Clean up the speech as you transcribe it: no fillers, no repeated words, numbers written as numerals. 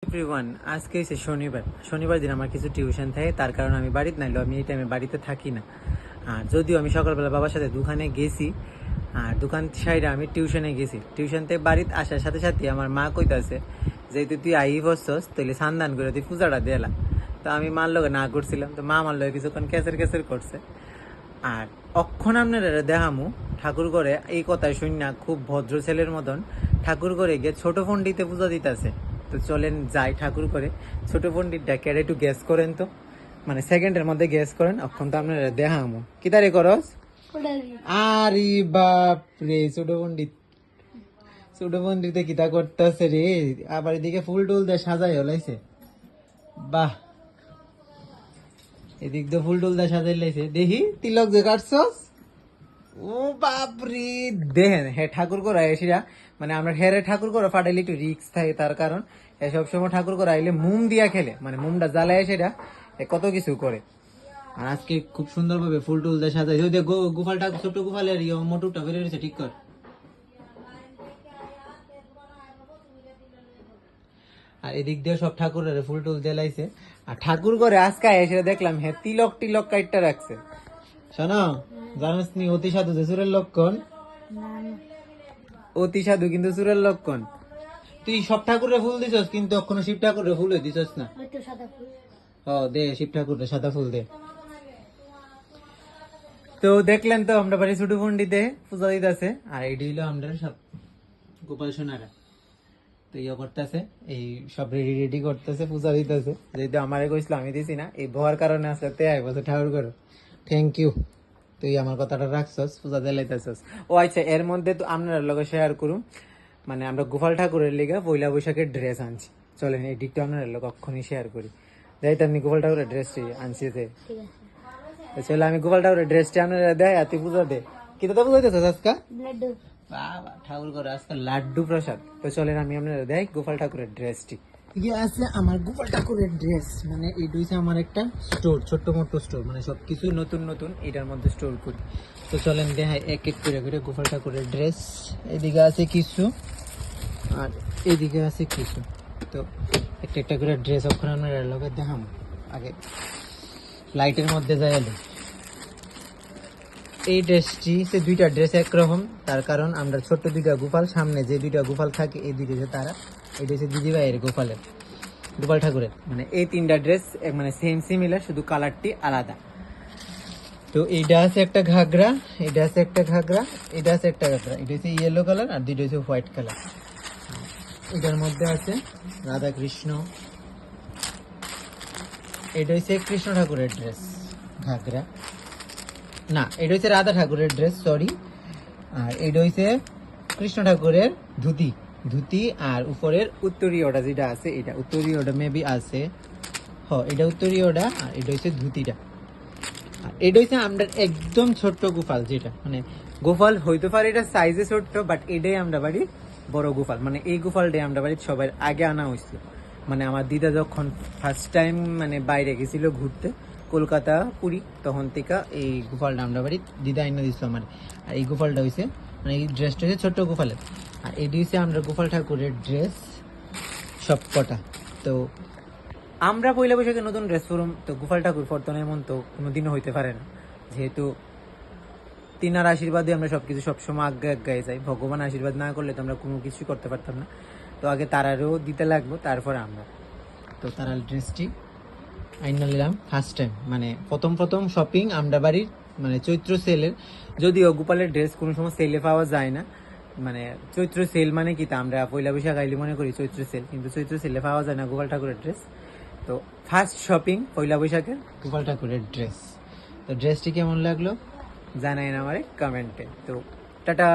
Everyone, আজকে হচ্ছে শনিবার দিন আমার কিছু টিউশন থাকে, তার কারণে আমি বাড়িতে নাইলো, আমি এই টাইমে বাড়িতে থাকি না। আর যদিও আমি সকালবেলা বাবার সাথে দোকানে গেছি, আর দোকান সাইডে আমি টিউশনে গেছি। টিউশন থেকে বাড়িতে আসার সাথে সাথে আমার মা কইতাছে, যেহেতু তুই আই বসছস তাহলে সান্দান করে তুই পূজাটা দেলা। তো আমি মার লগে না করছিলাম, তো মা আমার লগে কিছুক্ষণ ক্যাসের করছে। আর অক্ষণ আপনারা দেখামু ঠাকুর করে এই কথায় শুন না, খুব ভদ্র ছেলের মতন ঠাকুর করে গিয়ে ছোট পণ্ডিতে পূজা দিতেছে। তো চলেন যাই ঠাকুর করে ছোট পণ্ডিতটা কেড়ে একটু গ্যাস করেন, তো মানে সেকেন্ডের মধ্যে গ্যাস করেন। অক্ষণ তো আপনারা দেখামু কি তারে করস। আরে বাপ রে, ছোট পণ্ডিতে কিতা করতেছে রে, আবার এদিকে ফুল টুল দিয়ে সাজাই হলাইছে। বাহ, এদিক দিয়ে ফুল টুল দিয়ে সাজাই লাইছে। দেখি তিলক যে কাটছস, ও বাপরে, দেখেন হে ঠাকুর করা এসিরা, মানে আমরা হেরে ঠাকুর করা ফাটাইলে একটু রিক্স থাকে, তার কারণ সব সময় ঠাকুর করা আইলে মোম দিয়া খেলে, মানে মোমটা জ্বালায় সেটা কত কিছু করে। আর আজকে খুব সুন্দরভাবে ফুল টুল দিয়ে সাজাই। ওই গোপালটা, ছোট্ট গোপালের মোটরটা বেরিয়ে রয়েছে, ঠিক কর। আর এদিক দিয়ে সব ঠাকুরের ফুল টুল জ্বালাইছে। আর ঠাকুর করে আজকে এসে দেখলাম হ্যাঁ তিলক টিলক কাইটটা রাখছে। শোনো, জানিস নি অতি সাধু যে চুরের লক্ষণ, অতি সাধু কিন্তু চুরের লক্ষণ। তুই সব ঠাকুরে ফুল দিছস, কিন্তু এখনো শিব ঠাকুরে ফুল দিছস না। দে শিব ঠাকুরে সাদা ফুল দে। তো দেখলেন তো আমরা বাড়ি ছোট পন্ডিতে পূজা দিতেছে। আর এটি হলো আমরা সব গোপাল সোনারা, তো ইয়ে করতেছে, এই সব রেডি করতেছে, পূজা দিতেছে। যেহেতু আমারে কইছিল আমি দিছি না, এই ভয়ার কারণে আসলে বছর ঠাকুর করো। থ্যাংক ইউ, তুই আমার কথাটা রাখছস, পূজা দিলাইতেছস। ও আচ্ছা, এর মধ্যে তো আপনার লগে শেয়ার করুন, মানে আমরা গোপাল ঠাকুরের লিগা পয়লা বৈশাখের ড্রেস আনছি। চলেন এই দিকটা আপনার লোক কখনই শেয়ার করি। যাই তো আমি গোপাল ঠাকুরের ড্রেসটি আনছি, চলে আমি গোপাল ঠাকুরের ড্রেসটি আপনারা দেয়, আর তুই পূজা দে। কি তো পূজা দিতেছ আজকা? বাবা, ঠাকুর করে আজকাল লাড্ডু প্রসাদ। তো চলেন আমি আপনারা দেয় গোপাল ঠাকুরের ড্রেসটি। ইয়ে আছে আমার গোপাল ঠাকুরের ড্রেস, মানে এটা হচ্ছে আমার একটা স্টোর, ছোট্ট মোটো স্টোর, মানে সবকিছু নতুন নতুন এটার মধ্যে স্টোর করি। তো চলেন দেখাই এক এক করে করে গোপাল ঠাকুরের ড্রেস। এদিকে আছে কিছু, আর এদিকে আছে কিছু। তো একটা একটা করে ড্রেস ওখানে আমরা লগে দেখাম। আগে লাইটের মধ্যে যাই এলো। এই ড্রেসটি সে দুইটা ড্রেস একরকম, তার কারণ আমরা ছোট্ট দুইটা গোপাল, সামনে যে দুইটা গোপাল থাকে এই দুইটা যে তারা, এটা হচ্ছে দিদি ভাইয়ের গোপালের, গোপাল ঠাকুরের। মানে এই তিনটা ড্রেস মানে সেম সিমিলার, শুধু কালারটি আলাদা। তো এইটা আছে একটা ঘাগরা, এটা আছে একটা ঘাগরা, এটা আছে একটা ঘাগরা। এটা হচ্ছে ইয়েলো কালার, আর দুইটা হচ্ছে হোয়াইট কালার। এটার মধ্যে আছে রাধা কৃষ্ণ। এটা হচ্ছে কৃষ্ণ ঠাকুরের ড্রেস ঘাগরা, না এটা হচ্ছে রাধা ঠাকুরের ড্রেস, সরি। আর এটা হচ্ছে কৃষ্ণ ঠাকুরের ধুতি, আর উপরের উত্তরীয়টা যেটা আছে, এটা উত্তরীয়টা মেবি আছে, এটা উত্তরীয়টা, আর এটা হচ্ছে ধুতিটা। আর এটা হচ্ছে আমরা একদম ছোট্ট গোপাল, যেটা মানে গোপাল হইতে পারে এটা সাইজে ছোট্ট, বাট এটাই আমরা বাড়ির বড় গোপাল। মানে এই গোপালটাই আমরা বাড়ির সবার আগে আনা হয়েছিল। মানে আমার দিদা যখন ফার্স্ট টাইম মানে বাইরে গেছিল ঘুরতে, কলকাতা পুরী, তখন থেকে এই গোপালটা আমরা বাড়ি দিদা আইনা দিছিল আমার। আর এই গোপালটা হয়েছে, মানে এই ড্রেসটা হচ্ছে ছোট্ট গোপালের। আর এটি হচ্ছে আমরা গোপাল ঠাকুরের ড্রেস সব কটা। তো আমরা পয়লা বৈশাখে নতুন ড্রেস পরুম, তো গোপাল ঠাকুর ফর্তন এমন তো কোনোদিনও হইতে পারে না, যেহেতু তিনার আশীর্বাদে আমরা সবকিছু সবসময় আগে যাই। ভগবান আশীর্বাদ না করলে তো আমরা কোনো কিছু করতে পারতাম না। তো আগে তারারও দিতে লাগবো, তারপর আমরা। তো তারার ড্রেসটি আইনা নিলাম ফার্স্ট টাইম, মানে প্রথম শপিং আমরা বাড়ির, মানে চৈত্র সেলের। যদিও গোপালের ড্রেস কোনো সময় সেলে পাওয়া যায় না, মানে চৈত্র সেল মানে কি, তা আমরা পয়লা বৈশাখ আইলে মনে করি চৈত্র সেল, কিন্তু চৈত্র সেলে পাওয়া যায় না গোপাল ঠাকুরের ড্রেস। তো ফার্স্ট শপিং পয়লা বৈশাখের গোপাল ঠাকুরের ড্রেস। তো ড্রেসটি কেমন লাগলো জানাই না আমারে কমেন্টে। তো টাটা।